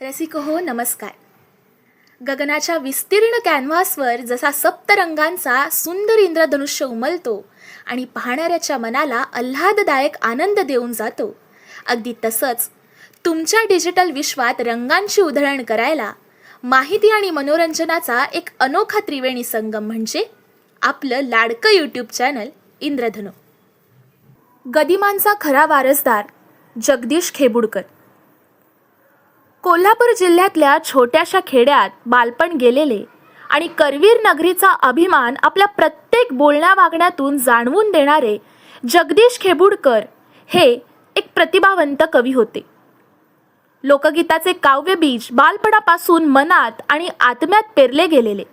रसिक हो नमस्कार. गगनाच्या विस्तीर्ण कॅनव्हासवर जसा सप्तरंगांचा सुंदर इंद्रधनुष्य उमलतो आणि पाहणाऱ्याच्या मनाला आल्हाददायक आनंद देऊन जातो, अगदी तसंच तुमच्या डिजिटल विश्वात रंगांची उधळण करायला माहिती आणि मनोरंजनाचा एक अनोखा त्रिवेणी संगम म्हणजे आपलं लाडकं यूट्यूब चॅनल इंद्रधनु. गदिमांचा खरा वारसदार जगदीश खेबुडकर. कोल्हापूर जिल्ह्यातल्या छोट्याशा खेड्यात बालपण गेलेले आणि करवीर नगरीचा अभिमान आपल्या प्रत्येक बोलण्या वागण्यातून जाणवून देणारे जगदीश खेबुडकर हे एक प्रतिभावंत कवी होते. लोकगीताचे काव्यबीज बालपणापासून मनात आणि आत्म्यात पेरले गेलेले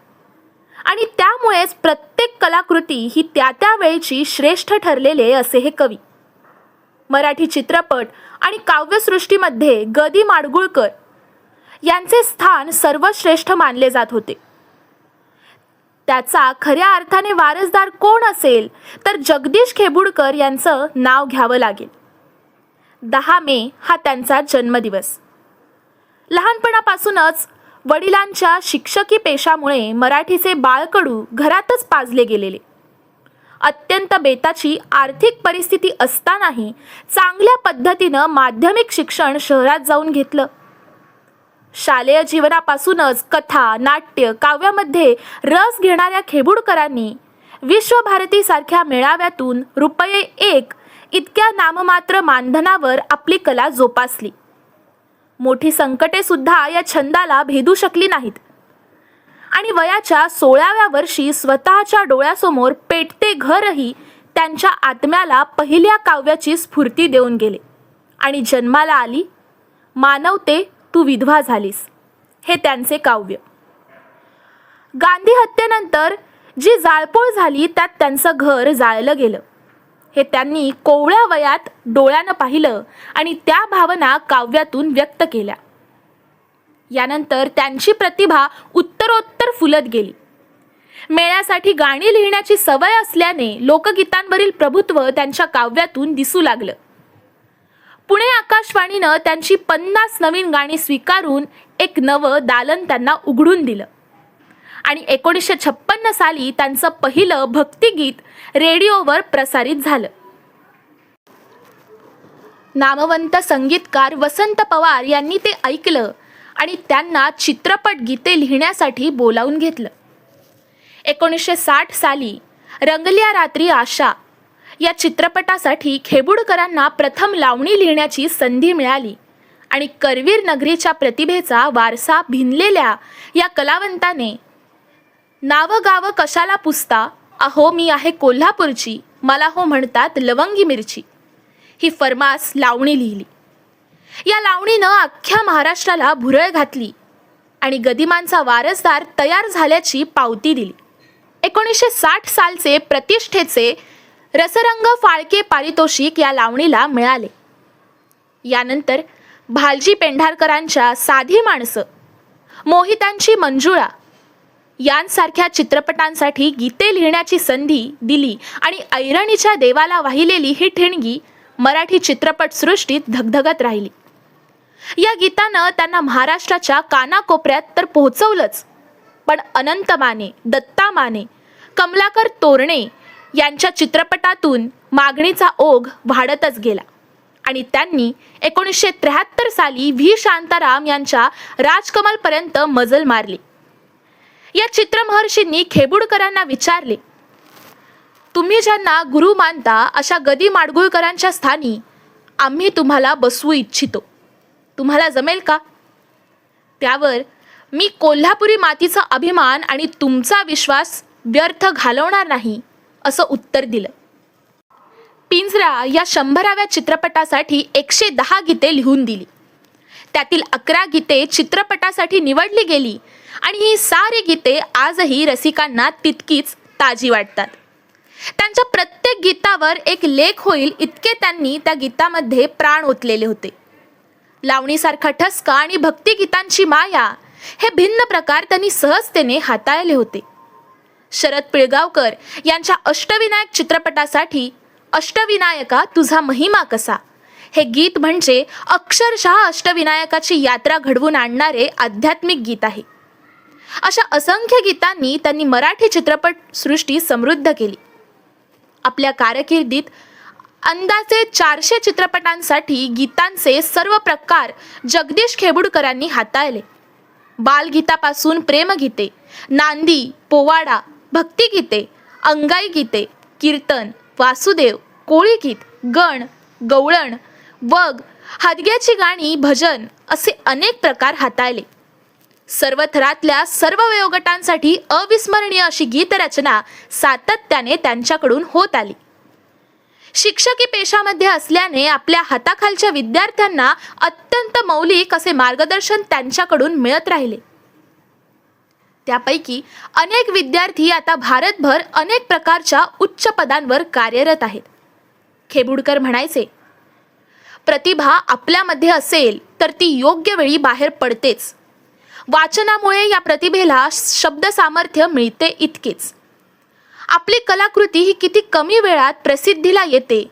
आणि त्यामुळेच प्रत्येक कलाकृती ही त्या त्या वेळची श्रेष्ठ ठरलेले असे हे कवी. मराठी चित्रपट आणि काव्यसृष्टीमध्ये गदी माडगुळकर यांचे स्थान सर्वश्रेष्ठ मानले जात होते. त्याचा खऱ्या अर्थाने वारसदार कोण असेल तर जगदीश खेबुडकर यांचं नाव घ्यावं लागेल. 10 मे हा त्यांचा जन्मदिवस. लहानपणापासूनच वडिलांच्या शिक्षकी पेशामुळे मराठीचे बाळकडू घरातच पाजले गेलेले. अत्यंत बेताची आर्थिक परिस्थिती असतानाही चांगल्या पद्धतीनं माध्यमिक शिक्षण शहरात जाऊन घेतलं. शालेय जीवनापासूनच कथा, नाट्य, काव्यामध्ये रस घेणाऱ्या खेबुडकरांनी विश्वभारतीसारख्या मेळाव्यातून ₹1 इतक्या नाममात्र मानधनावर आपली कला जोपासली. मोठी संकटे सुद्धा या छंदाला भेदू शकली नाहीत आणि वयाच्या 16व्या वर्षी स्वतःच्या डोळ्यासमोर पेटते घरही त्यांच्या आत्म्याला पहिल्या काव्याची स्फूर्ती देऊन गेले आणि जन्माला आली मानवते तू विधवा झालीस हे त्यांचे काव्य. गांधी हत्येनंतर जी जाळपोळ झाली त्यात त्यांचं घर जाळलं गेलं हे त्यांनी कोवळ्या वयात डोळ्यानं पाहिलं आणि त्या भावना काव्यातून व्यक्त केल्या. यानंतर त्यांची प्रतिभा उत्तरोत्तर फुलत गेली. मेळ्यासाठी गाणी लिहिण्याची सवय असल्याने लोकगीतांवरील प्रभुत्व त्यांच्या काव्यातून दिसू लागलं. पुणे आकाशवाणीनं त्यांची 50 नवीन गाणी स्वीकारून एक नवं दालन त्यांना उघडून दिलं आणि 1956 साली त्यांचं पहिलं भक्तिगीत रेडिओवर प्रसारित झालं. नामवंत संगीतकार वसंत पवार यांनी ते ऐकलं आणि त्यांना चित्रपट गीते लिहिण्यासाठी बोलावून घेतलं. 1960 साली रंगल्या रात्री आशा या चित्रपटासाठी खेबुडकरांना प्रथम लावणी लिहिण्याची संधी मिळाली आणि करवीर नगरीच्या प्रतिभेचा वारसा भिनलेल्या या कलावंताने नाव गाव कशाला पुसता, अहो मी आहे कोल्हापूरची, मला हो म्हणतात लवंगी मिरची ही फरमास लावणी लिहिली. या लावणीनं अख्ख्या महाराष्ट्राला भुरळ घातली आणि गदिमांचा वारसदार तयार झाल्याची पावती दिली. 1960 सालचे प्रतिष्ठेचे रसरंग फाळके पारितोषिक या लावणीला मिळाले. यानंतर भालजी पेंढारकरांच्या साधी माणसं, मोहितांची मंजुळा यांसारख्या चित्रपटांसाठी गीते लिहिण्याची संधी दिली आणि ऐरणीच्या देवाला वाहिलेली ही ठिणगी मराठी चित्रपटसृष्टीत धगधगत राहिली. या गीतानं त्यांना महाराष्ट्राच्या कानाकोपऱ्यात तर पोहोचवलंच, पण अनंत माने, दत्ता माने, कमलाकर तोरणे यांच्या चित्रपटातून मागणीचा ओघ वाढतच गेला आणि त्यांनी 1973 साली व्ही शांताराम यांच्या राजकमलपर्यंत मजल मारली. या चित्रमहर्षींनी खेबुडकरांना विचारले, तुम्ही ज्यांना गुरु मानता अशा गदी माडगुळकरांच्या स्थानी आम्ही तुम्हाला बसवू इच्छितो, तुम्हाला जमेल का? त्यावर मी कोल्हापुरी मातीचा अभिमान आणि तुमचा विश्वास व्यर्थ घालवणार नाही असं उत्तर दिलं. पिंजरा या 100व्या चित्रपटासाठी 110 गीते लिहून दिली. त्यातील 11 गीते चित्रपटासाठी निवडली गेली आणि ही सारी गीते आजही रसिकांना तितकीच ताजी वाटतात. त्यांच्या प्रत्येक गीतावर एक लेख होईल इतके त्यांनी त्या गीतामध्ये प्राण ओतलेले होते. लावणीसारखा ठसका आणि भक्तिगीतांची माया हे भिन्न प्रकार त्यांनी सहजतेने हाताळले होते. शरद पिळगावकर यांच्या अष्टविनायक चित्रपटासाठी अष्टविनायका तुझा महिमा कसा हे गीत म्हणजे अक्षरशः अष्टविनायकाची यात्रा घडवून आणणारे आध्यात्मिक गीत आहे. अशा असंख्य गीतांनी त्यांनी मराठी चित्रपटसृष्टी समृद्ध केली. आपल्या कारकिर्दीत अंदाजे 400 चित्रपटांसाठी गीतांचे सर्व प्रकार जगदीश खेबुडकरांनी हाताळले. बालगीतापासून प्रेमगीते, नांदी, पोवाडा, भक्तिगीते, अंगाई गीते, कीर्तन, वासुदेव, कोळी गीत, गण, गवळण, वग, हादग्याची गाणी, भजन असे अनेक प्रकार हाताळले. सर्व थरातल्या सर्व वयोगटांसाठी अविस्मरणीय अशी गीतरचना सातत्याने त्यांच्याकडून होत आली. शिक्षकी पेशामध्ये असल्याने आपल्या हाताखालच्या विद्यार्थ्यांना अत्यंत मौलिक असे मार्गदर्शन त्यांच्याकडून मिळत राहिले. त्यापैकी अनेक विद्यार्थी आता भारतभर अनेक प्रकारच्या उच्च पदांवर कार्यरत आहेत. खेबुडकर म्हणायचे, प्रतिभा आपल्यामध्ये असेल तर ती योग्य वेळी बाहेर पडतेच. वाचनामुळे या प्रतिभेला शब्द सामर्थ्य मिळते इतकेच. आपली कलाकृती ही किती कमी वेळात प्रसिद्धीला येते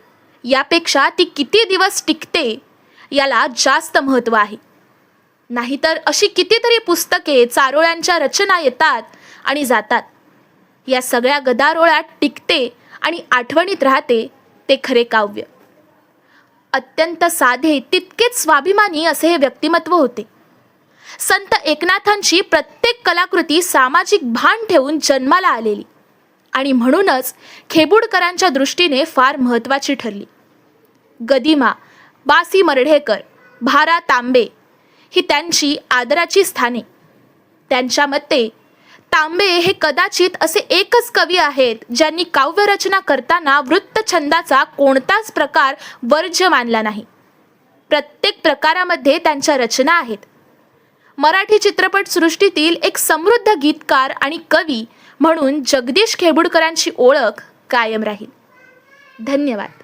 यापेक्षा ती किती दिवस टिकते याला जास्त महत्त्व आहे. नाहीतर अशी कितीतरी पुस्तके, चारोळ्यांच्या रचना येतात आणि जातात. या सगळ्या गदारोळात टिकते आणि आठवणीत राहते ते खरे काव्य. अत्यंत साधे तितकेच स्वाभिमानी असे हे व्यक्तिमत्व होते. संत एकनाथांची प्रत्येक कलाकृती सामाजिक भान ठेवून जन्माला आलेली आणि म्हणूनच खेबुडकरांच्या दृष्टीने फार महत्त्वाची ठरली. गदिमा, बासी मर्ढेकर, भारा तांबे ही त्यांची आदराची स्थाने. त्यांच्या मते तांबे हे कदाचित असे एकच कवी आहेत ज्यांनी काव्यरचना करताना वृत्तछंदाचा कोणताच प्रकार वर्ज्य मानला नाही. प्रत्येक प्रकारामध्ये त्यांच्या रचना आहेत. मराठी चित्रपटसृष्टीतील एक समृद्ध गीतकार आणि कवी म्हणून जगदीश खेबुडकरांची ओळख कायम राहील. धन्यवाद.